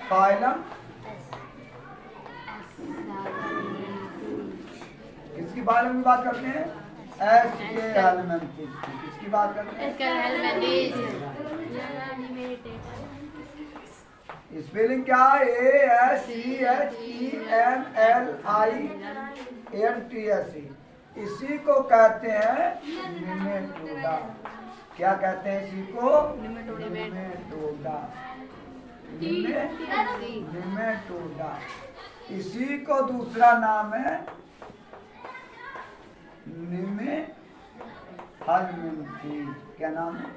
Phylum किसकी phylum की बात करते हैं? एस के हेलमिंथेस। किसकी बात करते हैं? स्पेलिंग क्या है? ASCHENLIANTS। इसी को कहते हैं निमेटोडा। क्या कहते हैं इसी को? निमेटोडा। निमेटोडा। इसी को दूसरा नाम है निमे हेलमिंथेस। क्या नाम है?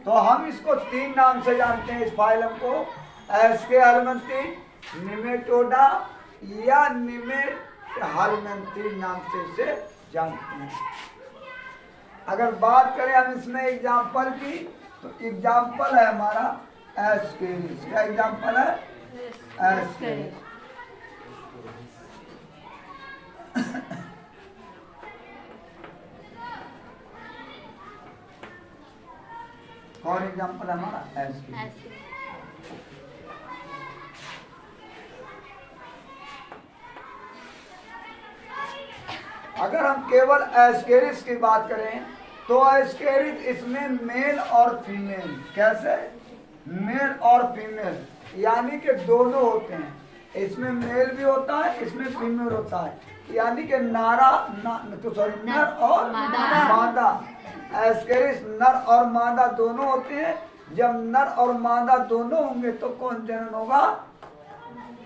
तो हम इसको 3 नाम से जानते हैं इस फाइलम को। एसके हेलमिंथेस, निमेटोडा या निमेट हेलमिंथेस नाम से इसे जानते हैं। अगर बात करें हम इसमें एग्जाम्पल की, तो एग्जाम्पल है हमारा एस्केरिस। क्या एग्जाम्पल है? एस्केरिस। और एग्जाम्पल है हमारा एस्केरिस। अगर हम केवल एस्केरिस की बात करें तो एस्केरिस इसमें मेल और फीमेल, कैसे? मेल और फीमेल यानी कि दोनों होते हैं। इसमें मेल भी होता है, इसमें फीमेल होता है, यानी कि नर और मादा। एस्केरिस नर और मादा दोनों होते हैं। जब नर और मादा दोनों होंगे तो कौन जनन होगा?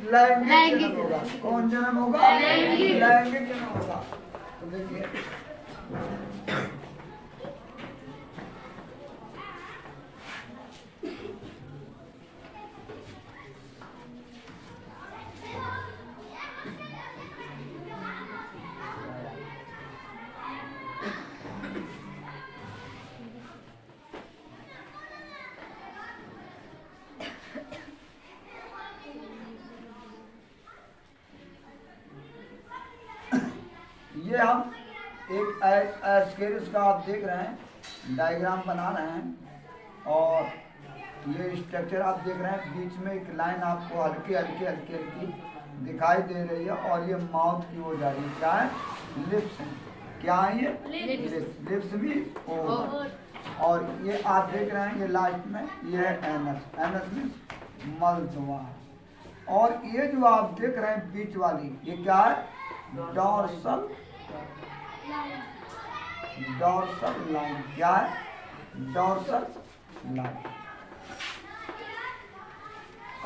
लैंगिक जनन होगा। कौन जनन होगा? लैंगिक जनन होगा। तो देखिए ये हम एक एस्केरिस का आप देख रहे हैं, डायग्राम बना रहे हैं, और ये स्ट्रक्चर आप देख रहे हैं। बीच में एक लाइन आपको हल्की हल्की हल्की हल्की दिखाई दे रही है, और ये माउथ की ओर जा रही है। क्या है? लिप्स। क्या है ये? लिप्स भी ओवर। और ये आप देख रहे हैं, ये लास्ट में ये है एनस। एनस में मलद्वार। और ये जो आप देख रहे हैं बीच वाली, ये क्या है? Dorsal line. क्या है? Dorsal line.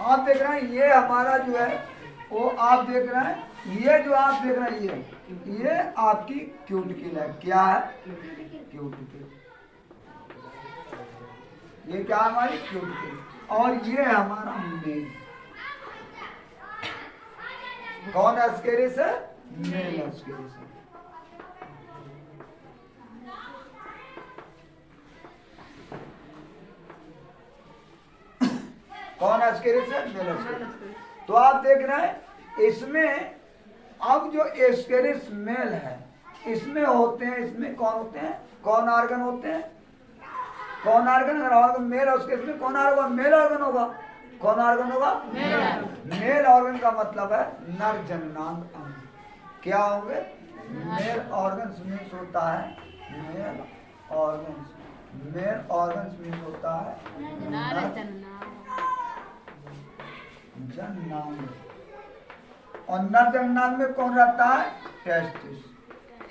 आप देख रहे हैं ये हमारा जो है वो आप देख रहे हैं, ये जो आप देख रहे हैं ये आपकी क्यूटिकल है। क्या है? क्यूटिकल। ये क्या है? हमारी क्यूटिकल। और ये हमारा मेल। कौन एस्केरिस है? मेल एस्केरिस है। कौन एस्केरिस है? Male ascaris. तो आप देख रहे हैं इसमें अब जो एस्केरिस मेल है इसमें होते हैं, इसमें कौन होते हैं? कौन आर्गन होते हैं? कौन आर्गन? अगर ऑर्गन मेल है उसके इसमें कौन आर्गन? मेल ऑर्गन होगा। कौन आर्गन होगा? मेल ऑर्गन का मतलब है नर जननांग अंग। क्या होंगे? मेल ऑर्गन्स मीन्स होता है male organs. Male organs means होता है नर जननांग। और नर जननांग में कौन रहता है? टेस्टिस।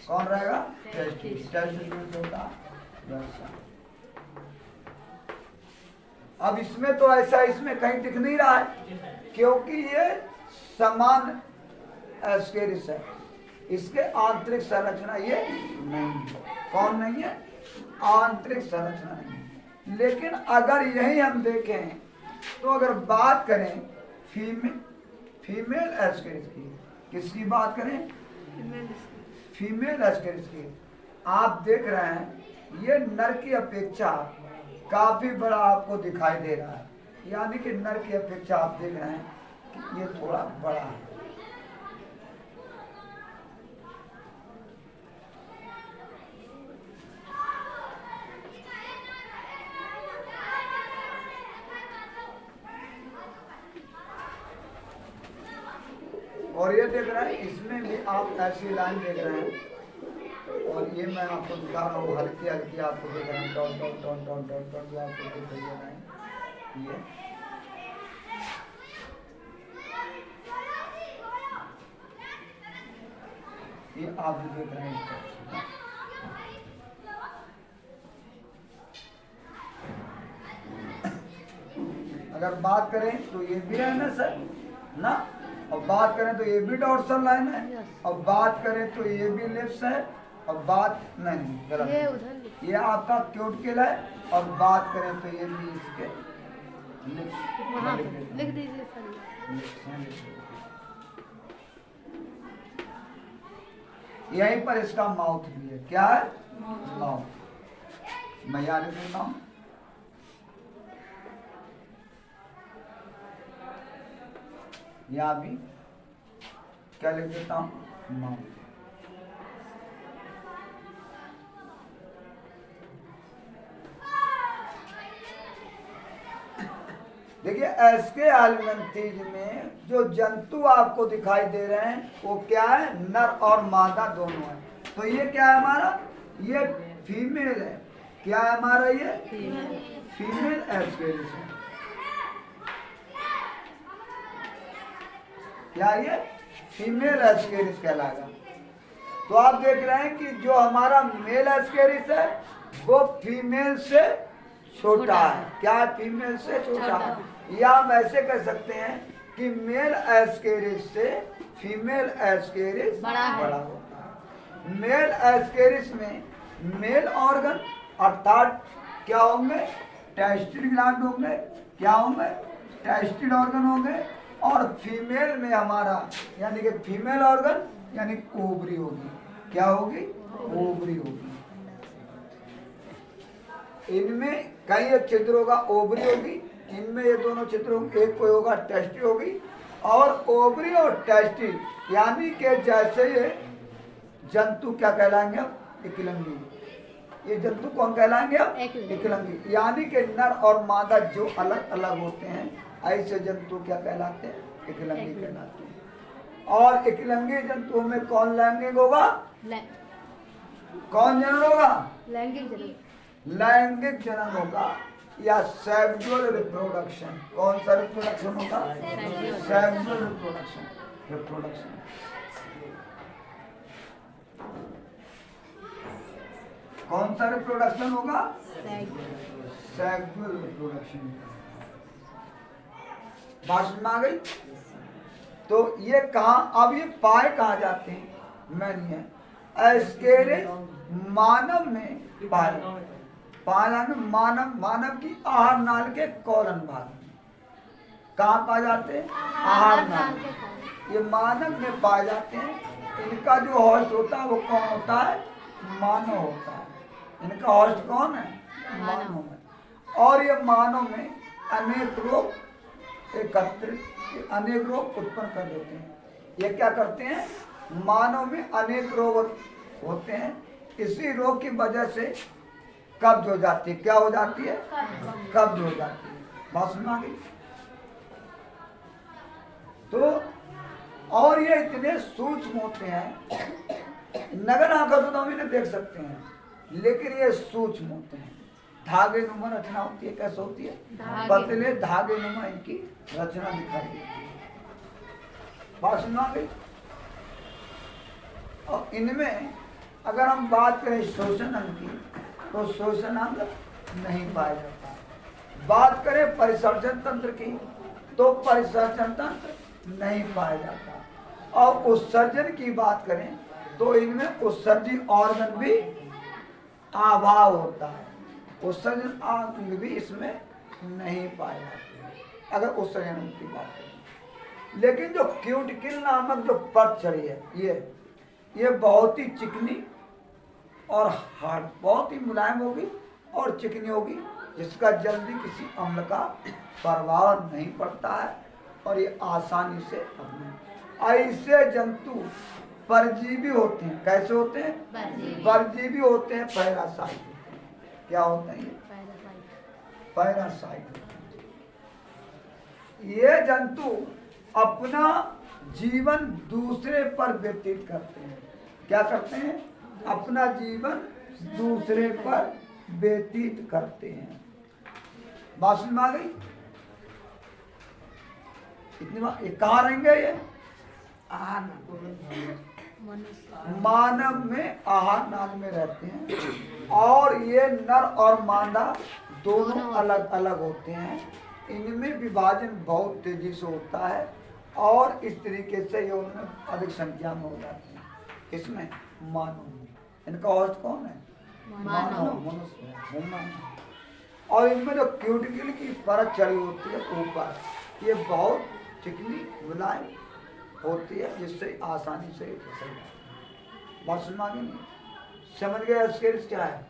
कौन रहेगा? टेस्टिस। टेस्टिस मीन्स होता है वैसा। अब इसमें तो ऐसा इसमें कहीं दिख नहीं रहा है, क्योंकि ये समान एस्केरिस है। इसके आंतरिक संरचना ये नहीं है। कौन नहीं है? आंतरिक संरचना नहीं है। लेकिन अगर यही हम देखें तो अगर बात करें फीमेल एस्केरिस की, किसकी बात करें? फीमेल एस्केरिस की। आप देख रहे हैं ये नर की अपेक्षा काफी बड़ा आपको दिखाई दे रहा है, यानी कि नर की अपेक्षा आप देख रहे हैं कि ये थोड़ा बड़ा है। और ये देख रहे हैं, इसमें भी आप ऐसी लाइन देख रहे हैं, और ये मैं आपको दिखा रहा हूँ हल्की हल्की आपको देख रहे हैं, dot dot dot dot dot dot जो आपको दिख रही है लाइन, ये आप जो देख रहे हैं। अगर बात करें तो ये भी है ना सर ना, और बात करें तो ये भी डॉर्सल लाइन है, और बात करें तो ये भी लिप्स है, और बात नहीं गलत, ये आपका क्यूटिकल है, और बात करें तो ये भी इसके लिप्स लिख दीजिए सर। यहीं पर इसका माउथ भी है। क्या है? माउथ। मैं यहाँ लिख देता हूँ, यहाँ भी क्या लिख देता हूँ? माउथ। देखिए एसके एलिमेंथीज में जो जंतु आपको दिखाई दे रहे हैं वो क्या है? नर और मादा दोनों है। तो ये क्या है हमारा? ये फीमेल है। क्या है हमारा? ये फीमेल एस्केरिस है। क्या ये फीमेल एस्केरिस कहलाएगा। तो आप देख रहे हैं कि जो हमारा मेल एस्केरिस है वो फीमेल से छोटा है। क्या है? फीमेल से छोटा है। या हम ऐसे कह सकते हैं कि मेल एस्केरिस से फीमेल एस्केरिस बड़ा होता है। मेल एस्केरिस में मेल ऑर्गन अर्थात क्या होंगे? टेस्टिड ग्लैंड होंगे। क्या होंगे? टेस्टिड ऑर्गन होंगे। और फीमेल में हमारा यानी कि फीमेल ऑर्गन यानी ओवरी होगी। क्या होगी? ओवरी होगी। इनमें कहीं एक छिद्र होगा, ओवरी होगी। इनमें ये दोनों छिद्र होंगे, एक कोई होगा टेस्टिड होगी। और ओवरी और टेस्टिड यानी कि जैसे ये जंतु क्या कहलाएंगे? एकलिंगी। ये जंतु कौन कहलाएंगे? अब एकलिंगी। यानी कि नर और मादा जो अलग अलग होते हैं ऐसे जंतु क्या कहलाते हैं? एकलिंगी कहलाते हैं। और एकलिंगी जंतुओं में कौन लैंगिक होगा? कौन जनन होगा? लैंगिक जनन होगा या सेक्सुअल रिप्रोडक्शन। कौन सा रिप्रोडक्शन होगा? Sexual reproduction. कौन सा रिप्रोडक्शन होगा? Sexual reproduction. बात में आ गई? तो ये कहाँ, अब ये पाए कहाँ जाते हैं? मैं नहीं है एस्केरिस मानव में पाए। पालन मानव की आहार नाल के कॉलन भाग में कहाँ पाए जाते हैं? आहार नाल। ये मानव में पाए जाते हैं। इनका जो होस्ट होता है वो कौन होता है? मानव होता है। इनका होस्ट कौन है? मानव है। और ये मानव में अनेक रोग अनेक रोग उत्पन्न कर देते हैं। ये क्या करते हैं? मानव में अनेक रोग होते हैं। इसी रोग की वजह से कब्ज हो जाती है। क्या हो जाती है? कब्ज हो जाती है। बात समझ आ गई? तो और ये इतने सूक्ष्म होते हैं, नगर आंखों से तो हम इन्हें देख सकते हैं, लेकिन ये सूक्ष्म होते हैं। धागे नुमा रचना होती है। कैसे होती है? पतले धागे नुमा इनकी रचना दिखाई देती है। बात समझ आ गई? और इनमें अगर हम बात करें शोषण अंग की तो शोषण अंग नहीं पाया जाता। बात करें परिसर्जन तंत्र की तो परिसर्जन तंत्र नहीं पाया जाता। और उत्सर्जन की बात करें तो इनमें उत्सर्जी ऑर्गन भी अभाव होता है। उत्सर्जन अंग भी इसमें नहीं पाए जाते अगर उत्सर्जन की बात करें। लेकिन जो क्यूटिकल नामक जो परत छड़ी है ये बहुत ही चिकनी और हार्ड, बहुत ही मुलायम होगी और चिकनी होगी, जिसका जल्दी किसी अम्ल का प्रभाव नहीं पड़ता है और ये आसानी से अपने। ऐसे जंतु परजीवी होते हैं। कैसे होते हैं? परजीवी होते हैं। पैरासाइट होते हैं। क्या होते हैं? पैरासाइट। ये जंतु अपना जीवन दूसरे पर व्यतीत करते हैं। क्या करते हैं? अपना जीवन दूसरे पर व्यतीत करते हैं। बात समझ में आ गई? इतनी बात। ये कहाँ रहेंगे? ये मानव में आहार नाद में रहते हैं। और ये नर और मादा दोनों अलग अलग होते हैं। इनमें विभाजन बहुत तेजी से होता है और इस तरीके से ये उनमें अधिक संख्या में हो जाते हैं। इसमें मानव, इनका होस्ट कौन है? मानव, मनुष्य। और इनमें जो क्यूटिकल की परत चढ़ी होती है ऊपर, ये बहुत चिकनी मुलायम होती है, जिससे आसानी से बात सुना के नहीं समझ गए? एस्केरिस क्या है?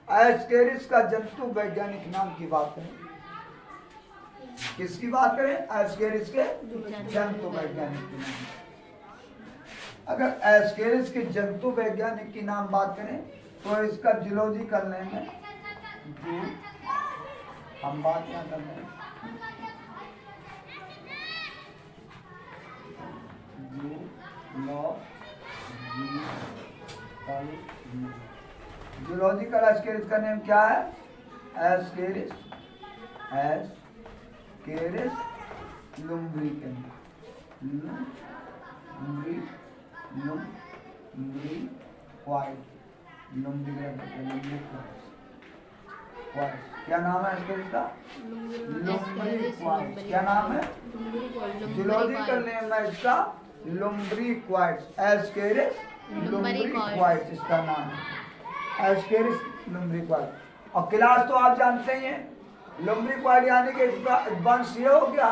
एस्केरिस का जंतु वैज्ञानिक नाम की बात करें। किसकी बात करें? एस्केरिस के जंतु वैज्ञानिक की नाम। अगर एस्केरिस के जंतु वैज्ञानिक की नाम बात करें तो इसका जूलॉजिकल नेम है जू। हम बात क्या कर रहे हैं? जूलॉजिकल एस्केरिस का नेम क्या है? एस्केरिस लुम्ब्रिकन। क्या नाम है एस्केरिस का? लुम्ब्रिक्वाइट्स। क्या नाम है? जूलॉजिकल नेम है इसका लुम्ब्रिक्वाइट्स। एस्केरिस लुम्ब्रिक्वाइट्स इसका नाम है। एस्केरिस लुम्ब्रिक्वाइट्स। और क्लास तो आप जानते ही हैं। लुम्ब्रिक्वाइट यानी कि इसका वंश ये हो गया,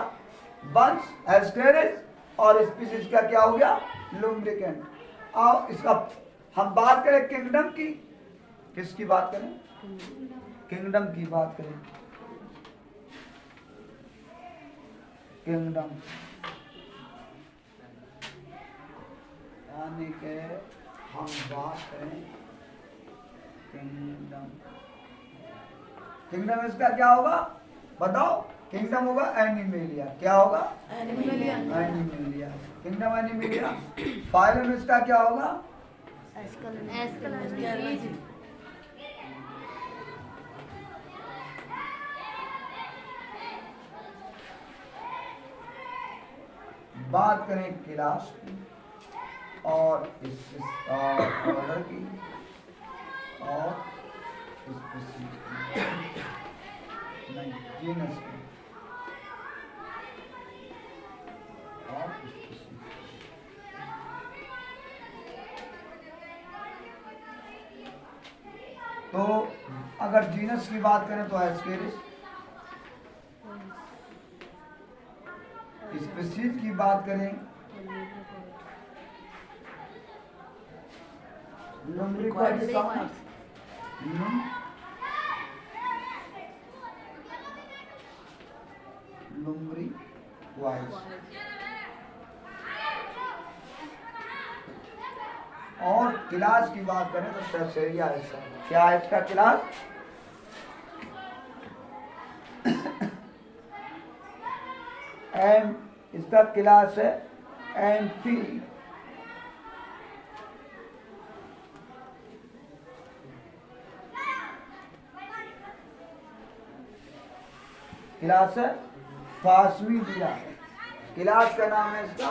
वंश एस्केरिस और स्पीशीज का क्या हो गया? लुम्ब्रिकेंट। और इसका हम बात करें किंगडम की। किसकी बात करें? किंगडम की बात करें। किंगडम यानी कि हम बात करें किंगडम। किंगडम इसका क्या होगा बताओ? किंगडम होगा एनिमेलिया। क्या होगा? एनिमेलिया। Kingdom animalia. फाइलम इसका क्या होगा? बात करें क्लास की और इस ऑर्डर की और नहीं जीनस की और तो अगर जीनस की बात करें तो एस्केरिस, स्पीशीज की बात करें लुम्ब्रिक्वाइट्स और क्लास की बात करें तो सेरेसिया है। क्या है इसका क्लास? एम इसका क्लास है एम्फी। क्लास है फास्मीडिया। क्लास का नाम है इसका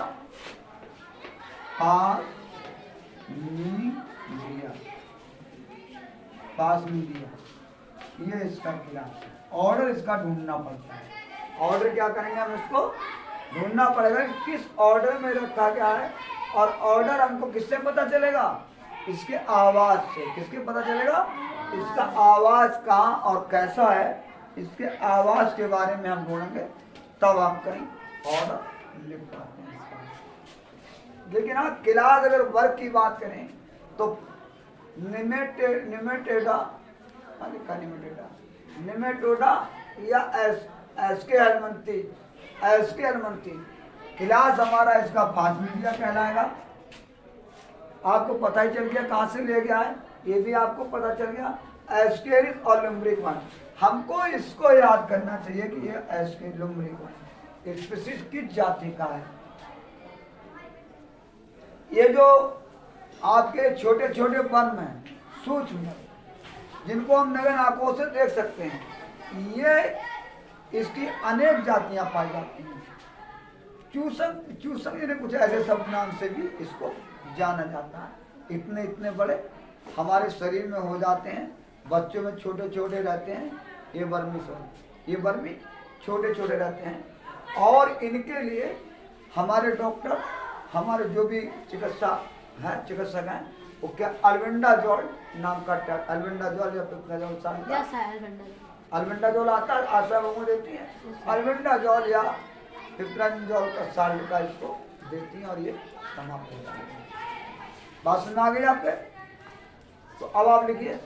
फास्मीडिया। ये इसका क्लास। ऑर्डर इसका ढूंढना पड़ता है। ऑर्डर क्या करेंगे हम? इसको ढूंढना पड़ेगा कि किस ऑर्डर में रखा गया है। और ऑर्डर हमको किससे पता चलेगा? इसके आवाज से। किसके पता चलेगा? इसका आवाज कहाँ और कैसा है, इसके आवाज के बारे में हम ढूंढेंगे, तब हम कहीं ऑर्डर लिख पाते हैं इसका। लेकिन हाँ, क्लास अगर वर्ग की बात करें तो निमेटोडा या एस्के हेलमिंथी। क्लास हमारा इसका फास्मीडिया कहलाएगा। आपको पता ही चल गया कहाँ से ले गया है, ये भी आपको पता चल गया। एस्केरिस और लुम्ब्रिक्वाइट्स, हमको इसको याद करना चाहिए कि ये एस्केरिस लुम्ब्रिक्वाइट्स स्पीशीज किस जाति का है। ये जो आपके छोटे छोटे वर्म हैं, सूक्ष्म, जिनको हम नग्न आंखों से देख सकते हैं, ये इसकी अनेक जातियां पाई जाती हैं। चूसक, चूसक यानी कुछ ऐसे सब नाम से भी इसको जाना जाता है। इतने इतने बड़े हमारे शरीर में हो जाते हैं, बच्चों में छोटे छोटे रहते हैं। ये वर्मी छोटे छोटे रहते हैं और इनके लिए हमारे डॉक्टर, हमारे जो भी चिकित्सक हैं, वो क्या अल्बेंडाजोल नाम का अल्बेंडाजोल या अल्बेंडाजोल आता है, आशा बहु देती हैं। अल्बेंडाजोल या पिप्रांजोल का साल्ट का इसको देती हैं और ये समाप्त हो जाती है। बात सुना गई आपके? तो अब आप लिखिए।